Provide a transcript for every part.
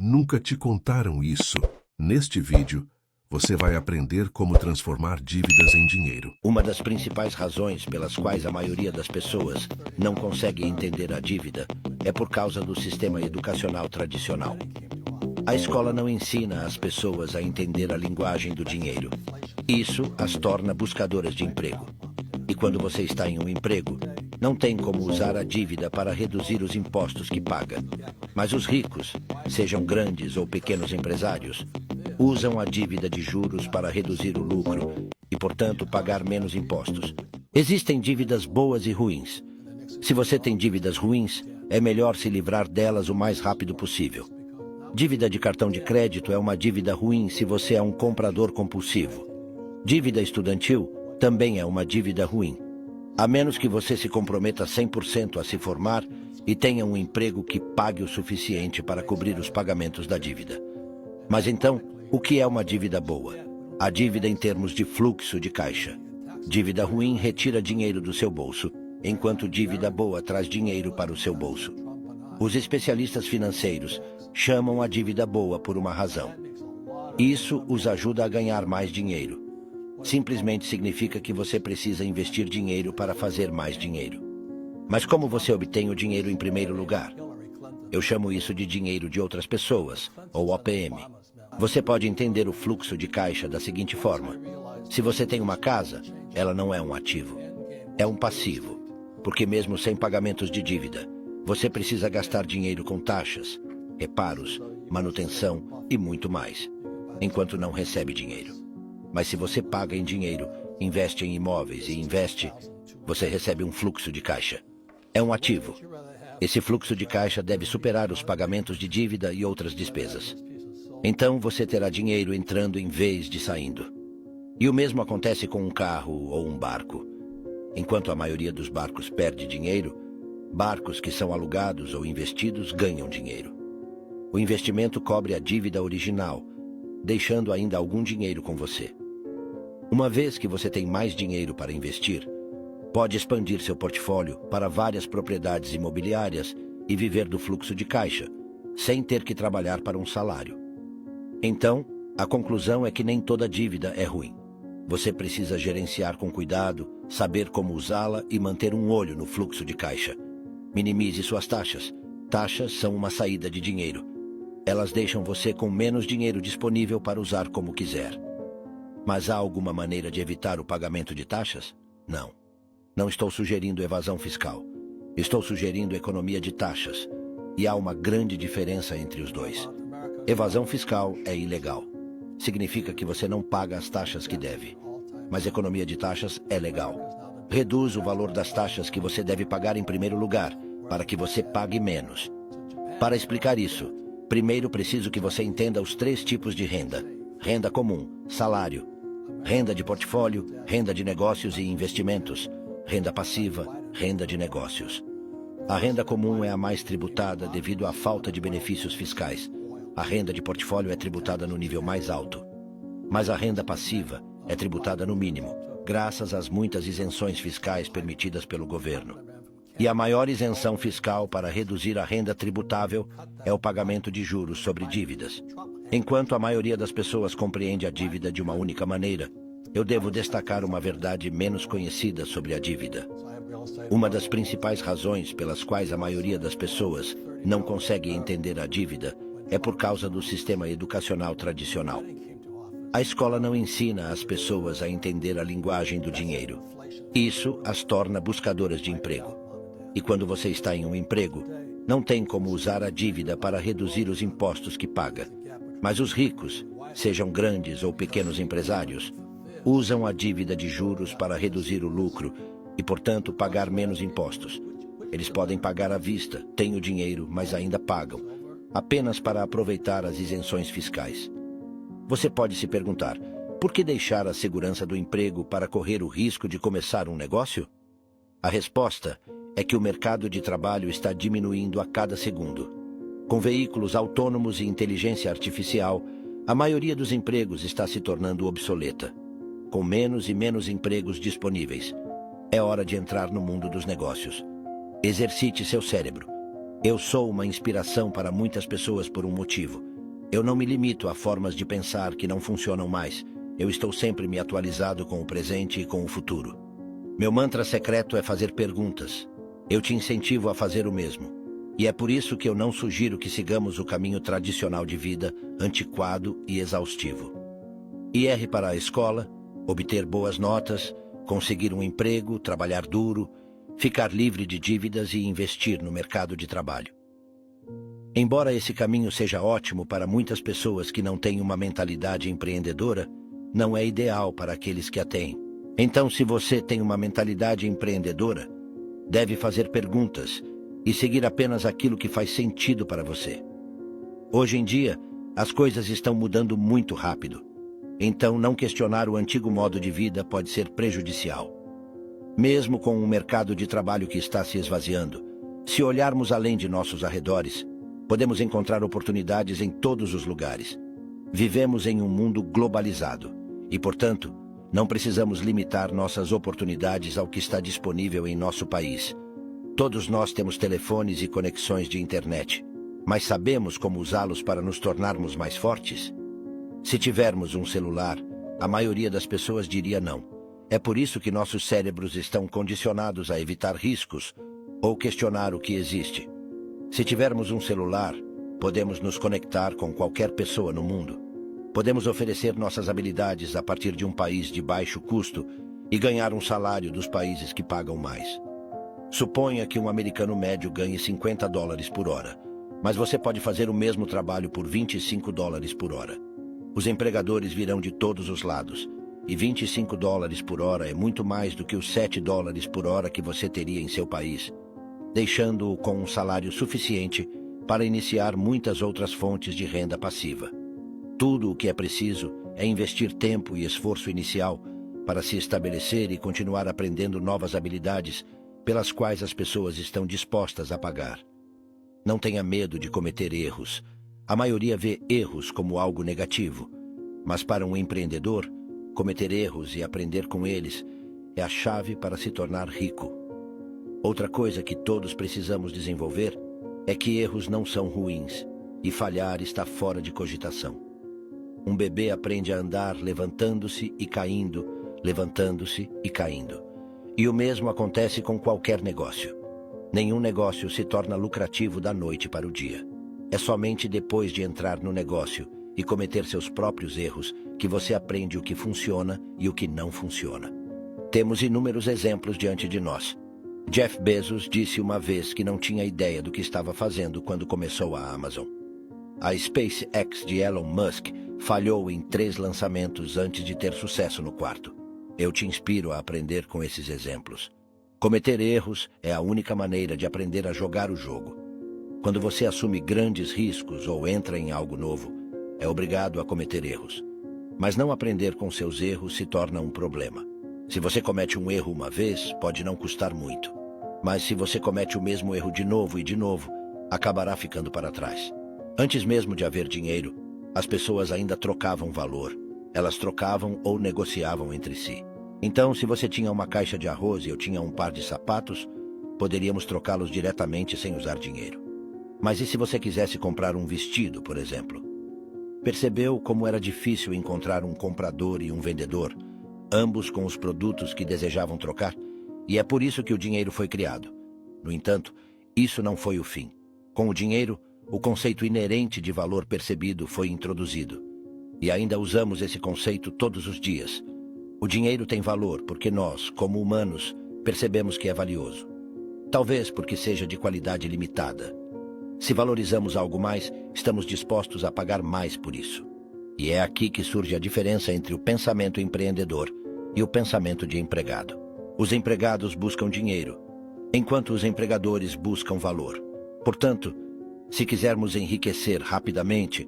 Nunca te contaram isso. Neste vídeo, você vai aprender como transformar dívidas em dinheiro. Uma das principais razões pelas quais a maioria das pessoas não consegue entender a dívida é por causa do sistema educacional tradicional. A escola não ensina as pessoas a entender a linguagem do dinheiro. Isso as torna buscadoras de emprego. E quando você está em um emprego, não tem como usar a dívida para reduzir os impostos que paga. Mas os ricos, sejam grandes ou pequenos empresários, usam a dívida de juros para reduzir o lucro e, portanto, pagar menos impostos. Existem dívidas boas e ruins. Se você tem dívidas ruins, é melhor se livrar delas o mais rápido possível. Dívida de cartão de crédito é uma dívida ruim se você é um comprador compulsivo. Dívida estudantil também é uma dívida ruim, a menos que você se comprometa 100% a se formar e tenha um emprego que pague o suficiente para cobrir os pagamentos da dívida. Mas então, o que é uma dívida boa? A dívida em termos de fluxo de caixa. Dívida ruim retira dinheiro do seu bolso, enquanto dívida boa traz dinheiro para o seu bolso. Os especialistas financeiros chamam a dívida boa por uma razão. Isso os ajuda a ganhar mais dinheiro. Simplesmente significa que você precisa investir dinheiro para fazer mais dinheiro. Mas como você obtém o dinheiro em primeiro lugar? Eu chamo isso de dinheiro de outras pessoas, ou OPM. Você pode entender o fluxo de caixa da seguinte forma. Se você tem uma casa, ela não é um ativo. É um passivo, porque mesmo sem pagamentos de dívida, você precisa gastar dinheiro com taxas, reparos, manutenção e muito mais, enquanto não recebe dinheiro. Mas se você paga em dinheiro, investe em imóveis e investe, você recebe um fluxo de caixa. É um ativo. Esse fluxo de caixa deve superar os pagamentos de dívida e outras despesas. Então você terá dinheiro entrando em vez de saindo. E o mesmo acontece com um carro ou um barco. Enquanto a maioria dos barcos perde dinheiro, barcos que são alugados ou investidos ganham dinheiro. O investimento cobre a dívida original, deixando ainda algum dinheiro com você. Uma vez que você tem mais dinheiro para investir, pode expandir seu portfólio para várias propriedades imobiliárias e viver do fluxo de caixa, sem ter que trabalhar para um salário. Então, a conclusão é que nem toda dívida é ruim. Você precisa gerenciar com cuidado, saber como usá-la e manter um olho no fluxo de caixa. Minimize suas taxas. Taxas são uma saída de dinheiro. Elas deixam você com menos dinheiro disponível para usar como quiser. Mas há alguma maneira de evitar o pagamento de taxas? Não. Não estou sugerindo evasão fiscal. Estou sugerindo economia de taxas. E há uma grande diferença entre os dois. Evasão fiscal é ilegal. Significa que você não paga as taxas que deve. Mas economia de taxas é legal. Reduz o valor das taxas que você deve pagar em primeiro lugar, para que você pague menos. Para explicar isso, primeiro preciso que você entenda os 3 tipos de renda. Renda comum, salário. Renda de portfólio, renda de negócios e investimentos. Renda passiva, renda de negócios. A renda comum é a mais tributada devido à falta de benefícios fiscais. A renda de portfólio é tributada no nível mais alto. Mas a renda passiva é tributada no mínimo, graças às muitas isenções fiscais permitidas pelo governo. E a maior isenção fiscal para reduzir a renda tributável é o pagamento de juros sobre dívidas. Enquanto a maioria das pessoas compreende a dívida de uma única maneira, eu devo destacar uma verdade menos conhecida sobre a dívida. Uma das principais razões pelas quais a maioria das pessoas não consegue entender a dívida é por causa do sistema educacional tradicional. A escola não ensina as pessoas a entender a linguagem do dinheiro. Isso as torna buscadoras de emprego. E quando você está em um emprego, não tem como usar a dívida para reduzir os impostos que paga. Mas os ricos, sejam grandes ou pequenos empresários, usam a dívida de juros para reduzir o lucro e, portanto, pagar menos impostos. Eles podem pagar à vista, têm o dinheiro, mas ainda pagam, apenas para aproveitar as isenções fiscais. Você pode se perguntar, por que deixar a segurança do emprego para correr o risco de começar um negócio? A resposta é que o mercado de trabalho está diminuindo a cada segundo. Com veículos autônomos e inteligência artificial, a maioria dos empregos está se tornando obsoleta. Com menos e menos empregos disponíveis, é hora de entrar no mundo dos negócios. Exercite seu cérebro. Eu sou uma inspiração para muitas pessoas por um motivo. Eu não me limito a formas de pensar que não funcionam mais. Eu estou sempre me atualizado com o presente e com o futuro. Meu mantra secreto é fazer perguntas. Eu te incentivo a fazer o mesmo. E é por isso que eu não sugiro que sigamos o caminho tradicional de vida, antiquado e exaustivo. Ir para a escola, obter boas notas, conseguir um emprego, trabalhar duro, ficar livre de dívidas e investir no mercado de trabalho. Embora esse caminho seja ótimo para muitas pessoas que não têm uma mentalidade empreendedora, não é ideal para aqueles que a têm. Então, se você tem uma mentalidade empreendedora, deve fazer perguntas e seguir apenas aquilo que faz sentido para você. Hoje em dia, as coisas estão mudando muito rápido. Então, não questionar o antigo modo de vida pode ser prejudicial. Mesmo com um mercado de trabalho que está se esvaziando, se olharmos além de nossos arredores, podemos encontrar oportunidades em todos os lugares. Vivemos em um mundo globalizado e, portanto, não precisamos limitar nossas oportunidades ao que está disponível em nosso país. Todos nós temos telefones e conexões de internet, mas sabemos como usá-los para nos tornarmos mais fortes? Se tivermos um celular, a maioria das pessoas diria não. É por isso que nossos cérebros estão condicionados a evitar riscos ou questionar o que existe. Se tivermos um celular, podemos nos conectar com qualquer pessoa no mundo. Podemos oferecer nossas habilidades a partir de um país de baixo custo e ganhar um salário dos países que pagam mais. Suponha que um americano médio ganhe $50 por hora, mas você pode fazer o mesmo trabalho por $25 por hora. Os empregadores virão de todos os lados, e $25 por hora é muito mais do que os $7 por hora que você teria em seu país, deixando-o com um salário suficiente para iniciar muitas outras fontes de renda passiva. Tudo o que é preciso é investir tempo e esforço inicial para se estabelecer e continuar aprendendo novas habilidades pelas quais as pessoas estão dispostas a pagar. Não tenha medo de cometer erros. A maioria vê erros como algo negativo, mas para um empreendedor, cometer erros e aprender com eles é a chave para se tornar rico. Outra coisa que todos precisamos desenvolver é que erros não são ruins e falhar está fora de cogitação. Um bebê aprende a andar levantando-se e caindo, levantando-se e caindo. E o mesmo acontece com qualquer negócio. Nenhum negócio se torna lucrativo da noite para o dia. É somente depois de entrar no negócio e cometer seus próprios erros que você aprende o que funciona e o que não funciona. Temos inúmeros exemplos diante de nós. Jeff Bezos disse uma vez que não tinha ideia do que estava fazendo quando começou a Amazon. A SpaceX de Elon Musk falhou em 3 lançamentos antes de ter sucesso no 4º. Eu te inspiro a aprender com esses exemplos. Cometer erros é a única maneira de aprender a jogar o jogo. Quando você assume grandes riscos ou entra em algo novo, é obrigado a cometer erros. Mas não aprender com seus erros se torna um problema. Se você comete um erro uma vez, pode não custar muito. Mas se você comete o mesmo erro de novo e de novo, acabará ficando para trás. Antes mesmo de haver dinheiro, as pessoas ainda trocavam valor. Elas trocavam ou negociavam entre si. Então, se você tinha uma caixa de arroz e eu tinha um par de sapatos, poderíamos trocá-los diretamente sem usar dinheiro. Mas e se você quisesse comprar um vestido, por exemplo? Percebeu como era difícil encontrar um comprador e um vendedor, ambos com os produtos que desejavam trocar? E é por isso que o dinheiro foi criado. No entanto, isso não foi o fim. Com o dinheiro, o conceito inerente de valor percebido foi introduzido. E ainda usamos esse conceito todos os dias. O dinheiro tem valor porque nós, como humanos, percebemos que é valioso. Talvez porque seja de qualidade limitada. Se valorizamos algo mais, estamos dispostos a pagar mais por isso. E é aqui que surge a diferença entre o pensamento empreendedor e o pensamento de empregado. Os empregados buscam dinheiro, enquanto os empregadores buscam valor. Portanto, se quisermos enriquecer rapidamente,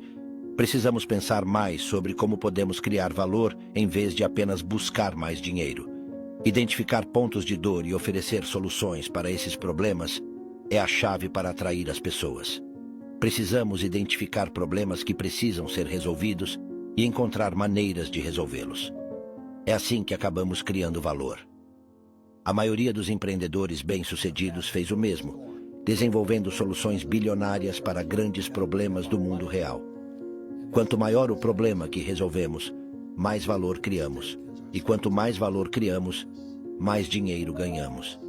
precisamos pensar mais sobre como podemos criar valor em vez de apenas buscar mais dinheiro. Identificar pontos de dor e oferecer soluções para esses problemas é a chave para atrair as pessoas. Precisamos identificar problemas que precisam ser resolvidos e encontrar maneiras de resolvê-los. É assim que acabamos criando valor. A maioria dos empreendedores bem-sucedidos fez o mesmo, desenvolvendo soluções bilionárias para grandes problemas do mundo real. Quanto maior o problema que resolvemos, mais valor criamos. E quanto mais valor criamos, mais dinheiro ganhamos.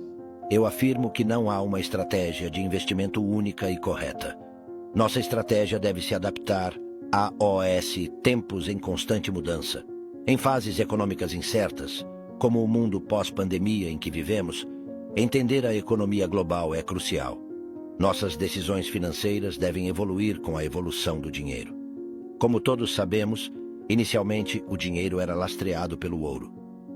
Eu afirmo que não há uma estratégia de investimento única e correta. Nossa estratégia deve se adaptar a tempos em constante mudança. Em fases econômicas incertas, como o mundo pós-pandemia em que vivemos, entender a economia global é crucial. Nossas decisões financeiras devem evoluir com a evolução do dinheiro. Como todos sabemos, inicialmente o dinheiro era lastreado pelo ouro.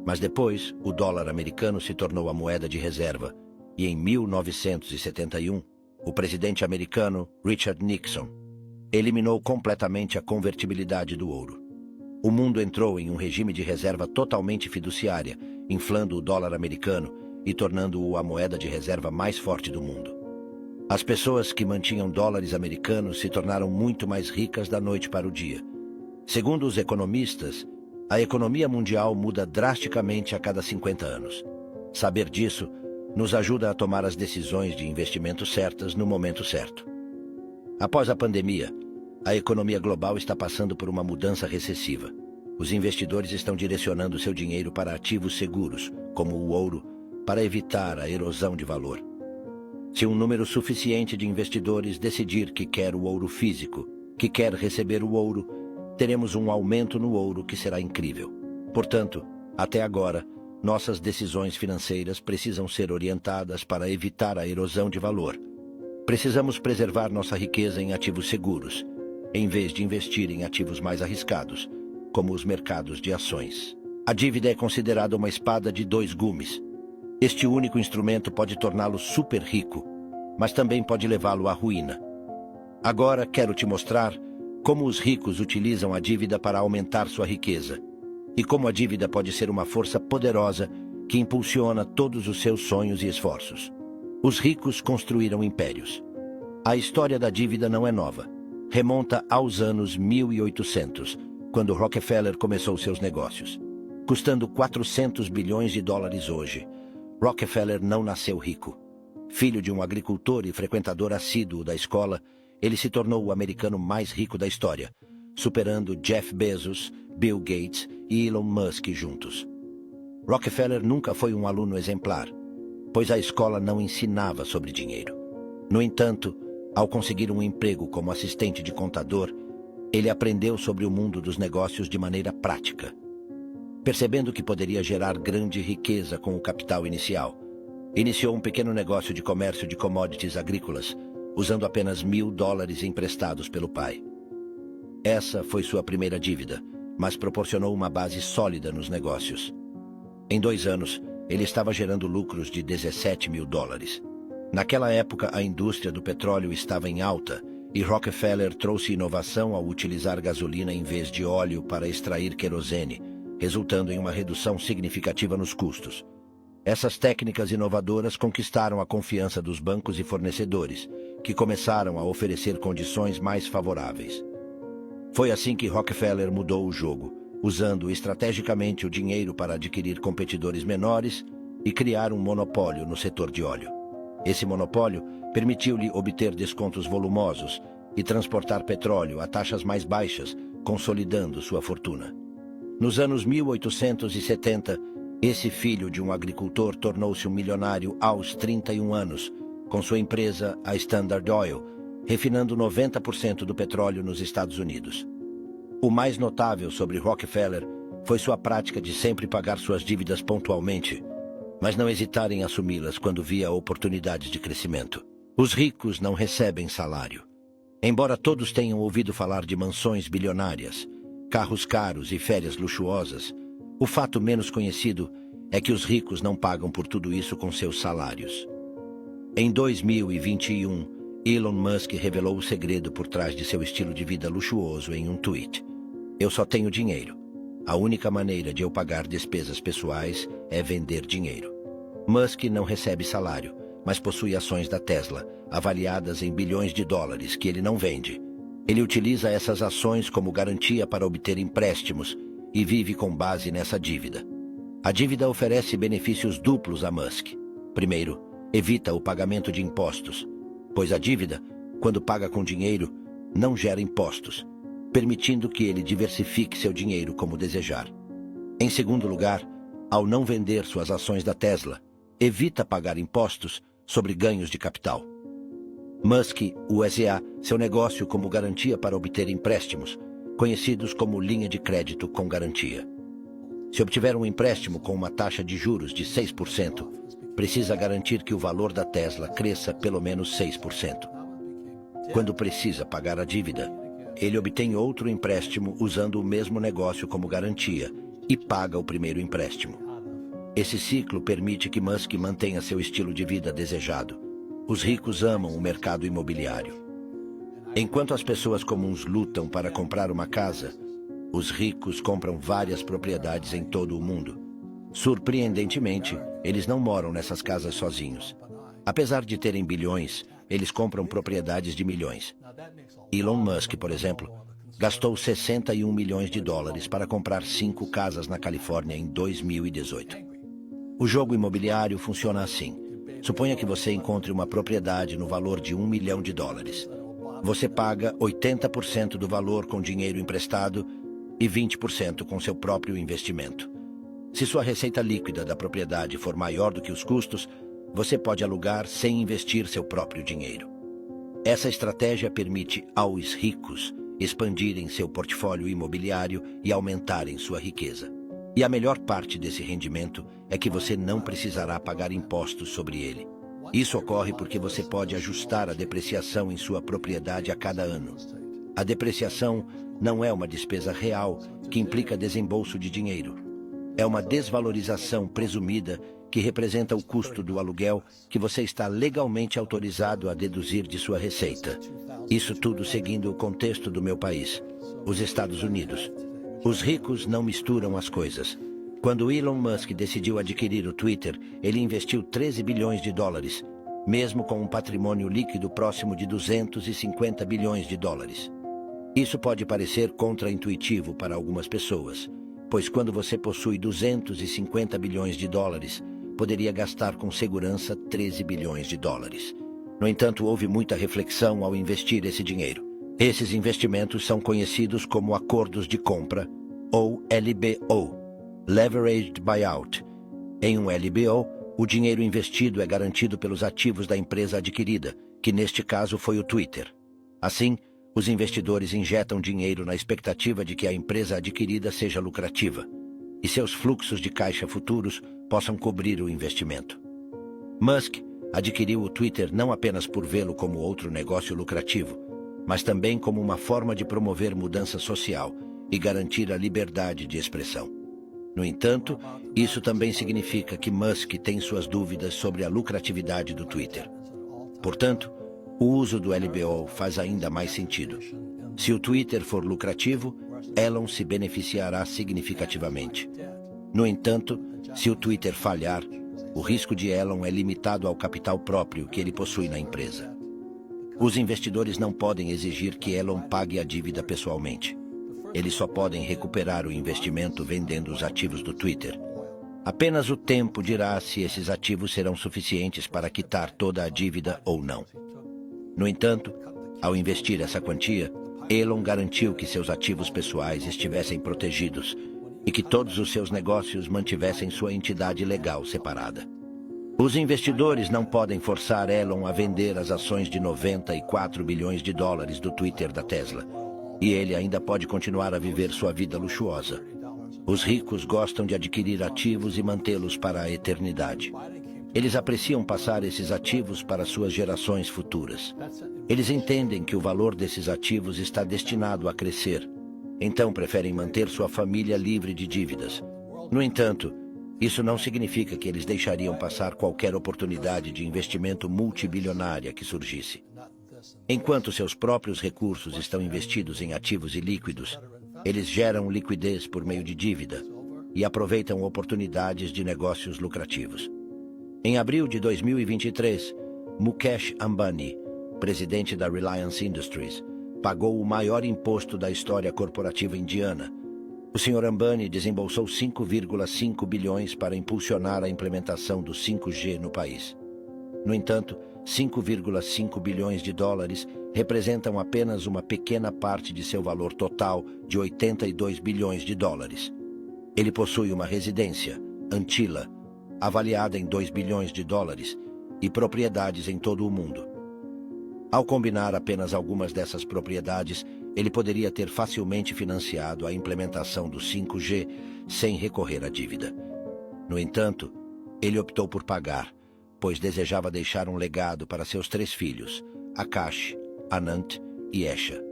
Mas depois, o dólar americano se tornou a moeda de reserva, e em 1971, o presidente americano Richard Nixon eliminou completamente a convertibilidade do ouro. O mundo entrou em um regime de reserva totalmente fiduciária, inflando o dólar americano e tornando-o a moeda de reserva mais forte do mundo. As pessoas que mantinham dólares americanos se tornaram muito mais ricas da noite para o dia. Segundo os economistas, a economia mundial muda drasticamente a cada 50 anos. Saber disso nos ajuda a tomar as decisões de investimento certas no momento certo. Após a pandemia, a economia global está passando por uma mudança recessiva. Os investidores estão direcionando seu dinheiro para ativos seguros, como o ouro, para evitar a erosão de valor. Se um número suficiente de investidores decidir que quer o ouro físico, que quer receber o ouro, teremos um aumento no ouro que será incrível. Portanto, até agora, nossas decisões financeiras precisam ser orientadas para evitar a erosão de valor. Precisamos preservar nossa riqueza em ativos seguros, em vez de investir em ativos mais arriscados, como os mercados de ações. A dívida é considerada uma espada de dois gumes. Este único instrumento pode torná-lo super rico, mas também pode levá-lo à ruína. Agora quero te mostrar como os ricos utilizam a dívida para aumentar sua riqueza, e como a dívida pode ser uma força poderosa que impulsiona todos os seus sonhos e esforços. Os ricos construíram impérios. A história da dívida não é nova. Remonta aos anos 1800, quando Rockefeller começou seus negócios. Custando 400 bilhões de dólares hoje, Rockefeller não nasceu rico. Filho de um agricultor e frequentador assíduo da escola, ele se tornou o americano mais rico da história, superando Jeff Bezos, Bill Gates e Elon Musk juntos. Rockefeller nunca foi um aluno exemplar, pois a escola não ensinava sobre dinheiro. No entanto, ao conseguir um emprego como assistente de contador, ele aprendeu sobre o mundo dos negócios de maneira prática. Percebendo que poderia gerar grande riqueza com o capital inicial, iniciou um pequeno negócio de comércio de commodities agrícolas, usando apenas $1.000 emprestados pelo pai. Essa foi sua primeira dívida, mas proporcionou uma base sólida nos negócios. Em 2 anos, ele estava gerando lucros de $17.000. Naquela época, a indústria do petróleo estava em alta e Rockefeller trouxe inovação ao utilizar gasolina em vez de óleo para extrair querosene, resultando em uma redução significativa nos custos. Essas técnicas inovadoras conquistaram a confiança dos bancos e fornecedores, que começaram a oferecer condições mais favoráveis. Foi assim que Rockefeller mudou o jogo, usando estrategicamente o dinheiro para adquirir competidores menores e criar um monopólio no setor de óleo. Esse monopólio permitiu-lhe obter descontos volumosos e transportar petróleo a taxas mais baixas, consolidando sua fortuna. Nos anos 1870, esse filho de um agricultor tornou-se um milionário aos 31 anos, com sua empresa, a Standard Oil, refinando 90% do petróleo nos Estados Unidos. O mais notável sobre Rockefeller foi sua prática de sempre pagar suas dívidas pontualmente, mas não hesitar em assumi-las quando via oportunidades de crescimento. Os ricos não recebem salário. Embora todos tenham ouvido falar de mansões bilionárias, carros caros e férias luxuosas, o fato menos conhecido é que os ricos não pagam por tudo isso com seus salários. Em 2021, Elon Musk revelou o segredo por trás de seu estilo de vida luxuoso em um tweet. Eu só tenho dinheiro. A única maneira de eu pagar despesas pessoais é vender dinheiro. Musk não recebe salário, mas possui ações da Tesla, avaliadas em bilhões de dólares, que ele não vende. Ele utiliza essas ações como garantia para obter empréstimos e vive com base nessa dívida. A dívida oferece benefícios duplos a Musk. Primeiro, evita o pagamento de impostos, pois a dívida, quando paga com dinheiro, não gera impostos. permitindo que ele diversifique seu dinheiro como desejar. Em segundo lugar, ao não vender suas ações da Tesla, evita pagar impostos sobre ganhos de capital. Musk usa seu negócio como garantia para obter empréstimos, conhecidos como linha de crédito com garantia. Se obtiver um empréstimo com uma taxa de juros de 6%, precisa garantir que o valor da Tesla cresça pelo menos 6%. Quando precisa pagar a dívida, ele obtém outro empréstimo usando o mesmo negócio como garantia e paga o primeiro empréstimo. Esse ciclo permite que Musk mantenha seu estilo de vida desejado. Os ricos amam o mercado imobiliário. Enquanto as pessoas comuns lutam para comprar uma casa, os ricos compram várias propriedades em todo o mundo. Surpreendentemente, eles não moram nessas casas sozinhos. Apesar de terem bilhões, eles compram propriedades de milhões. Elon Musk, por exemplo, gastou 61 milhões de dólares para comprar 5 casas na Califórnia em 2018. O jogo imobiliário funciona assim. Suponha que você encontre uma propriedade no valor de $1 milhão. Você paga 80% do valor com dinheiro emprestado e 20% com seu próprio investimento. Se sua receita líquida da propriedade for maior do que os custos, você pode alugar sem investir seu próprio dinheiro. Essa estratégia permite aos ricos expandirem seu portfólio imobiliário e aumentarem sua riqueza. E a melhor parte desse rendimento é que você não precisará pagar impostos sobre ele. Isso ocorre porque você pode ajustar a depreciação em sua propriedade a cada ano. A depreciação não é uma despesa real que implica desembolso de dinheiro. É uma desvalorização presumida que representa o custo do aluguel que você está legalmente autorizado a deduzir de sua receita. Isso tudo seguindo o contexto do meu país, os Estados Unidos. Os ricos não misturam as coisas. Quando Elon Musk decidiu adquirir o Twitter, ele investiu 13 bilhões de dólares, mesmo com um patrimônio líquido próximo de 250 bilhões de dólares. Isso pode parecer contraintuitivo para algumas pessoas, pois quando você possui 250 bilhões de dólares, poderia gastar com segurança 13 bilhões de dólares. No entanto, houve muita reflexão ao investir esse dinheiro. Esses investimentos são conhecidos como acordos de compra, ou LBO, Leveraged Buyout. Em um LBO, o dinheiro investido é garantido pelos ativos da empresa adquirida, que neste caso foi o Twitter. Assim, os investidores injetam dinheiro na expectativa de que a empresa adquirida seja lucrativa e seus fluxos de caixa futuros possam cobrir o investimento. Musk adquiriu o Twitter não apenas por vê-lo como outro negócio lucrativo, mas também como uma forma de promover mudança social e garantir a liberdade de expressão. No entanto, isso também significa que Musk tem suas dúvidas sobre a lucratividade do Twitter. Portanto, o uso do LBO faz ainda mais sentido. Se o Twitter for lucrativo, Elon se beneficiará significativamente. No entanto, se o Twitter falhar, o risco de Elon é limitado ao capital próprio que ele possui na empresa. Os investidores não podem exigir que Elon pague a dívida pessoalmente. Eles só podem recuperar o investimento vendendo os ativos do Twitter. Apenas o tempo dirá se esses ativos serão suficientes para quitar toda a dívida ou não. No entanto, ao investir essa quantia, Elon garantiu que seus ativos pessoais estivessem protegidos e que todos os seus negócios mantivessem sua entidade legal separada. Os investidores não podem forçar Elon a vender as ações de 94 bilhões de dólares do Twitter da Tesla, e ele ainda pode continuar a viver sua vida luxuosa. Os ricos gostam de adquirir ativos e mantê-los para a eternidade. Eles apreciam passar esses ativos para suas gerações futuras. Eles entendem que o valor desses ativos está destinado a crescer, então preferem manter sua família livre de dívidas. No entanto, isso não significa que eles deixariam passar qualquer oportunidade de investimento multibilionária que surgisse. Enquanto seus próprios recursos estão investidos em ativos ilíquidos, eles geram liquidez por meio de dívida e aproveitam oportunidades de negócios lucrativos. Em abril de 2023, Mukesh Ambani, presidente da Reliance Industries, pagou o maior imposto da história corporativa indiana. O Sr. Ambani desembolsou 5,5 bilhões para impulsionar a implementação do 5G no país. No entanto, 5,5 bilhões de dólares representam apenas uma pequena parte de seu valor total de 82 bilhões de dólares. Ele possui uma residência, Antilla, avaliada em 2 bilhões de dólares, e propriedades em todo o mundo. Ao combinar apenas algumas dessas propriedades, ele poderia ter facilmente financiado a implementação do 5G sem recorrer à dívida. No entanto, ele optou por pagar, pois desejava deixar um legado para seus 3 filhos, Akash, Anant e Esha.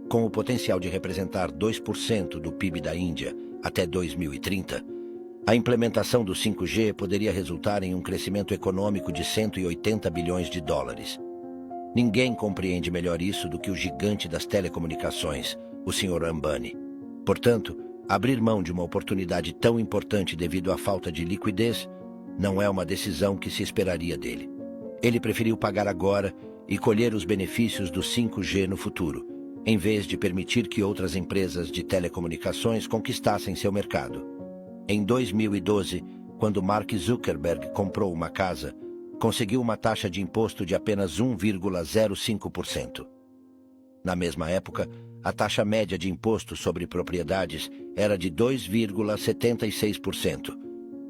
Com o potencial de representar 2% do PIB da Índia até 2030, a implementação do 5G poderia resultar em um crescimento econômico de 180 bilhões de dólares. Ninguém compreende melhor isso do que o gigante das telecomunicações, o Sr. Ambani. Portanto, abrir mão de uma oportunidade tão importante devido à falta de liquidez não é uma decisão que se esperaria dele. Ele preferiu pagar agora e colher os benefícios do 5G no futuro, em vez de permitir que outras empresas de telecomunicações conquistassem seu mercado. Em 2012, quando Mark Zuckerberg comprou uma casa, conseguiu uma taxa de imposto de apenas 1,05%. Na mesma época, a taxa média de imposto sobre propriedades era de 2,76%.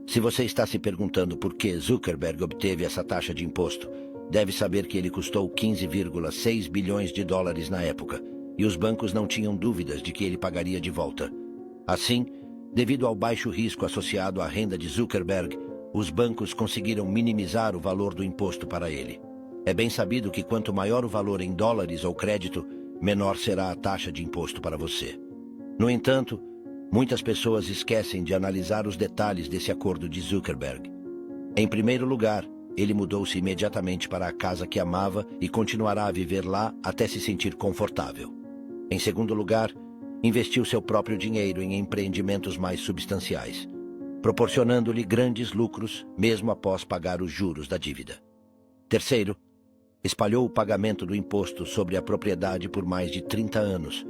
Se você está se perguntando por que Zuckerberg obteve essa taxa de imposto, deve saber que ele custou 15,6 bilhões de dólares na época, e os bancos não tinham dúvidas de que ele pagaria de volta. Assim, devido ao baixo risco associado à renda de Zuckerberg, os bancos conseguiram minimizar o valor do imposto para ele. É bem sabido que quanto maior o valor em dólares ou crédito, menor será a taxa de imposto para você. No entanto, muitas pessoas esquecem de analisar os detalhes desse acordo de Zuckerberg. Em primeiro lugar, ele mudou-se imediatamente para a casa que amava e continuará a viver lá até se sentir confortável. Em segundo lugar, investiu seu próprio dinheiro em empreendimentos mais substanciais, proporcionando-lhe grandes lucros mesmo após pagar os juros da dívida. Terceiro, espalhou o pagamento do imposto sobre a propriedade por mais de 30 anos,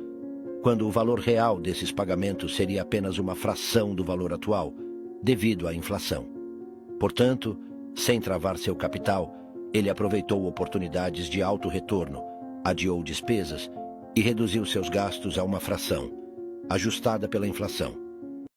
quando o valor real desses pagamentos seria apenas uma fração do valor atual, devido à inflação. Portanto, sem travar seu capital, ele aproveitou oportunidades de alto retorno, adiou despesas e reduziu seus gastos a uma fração, ajustada pela inflação.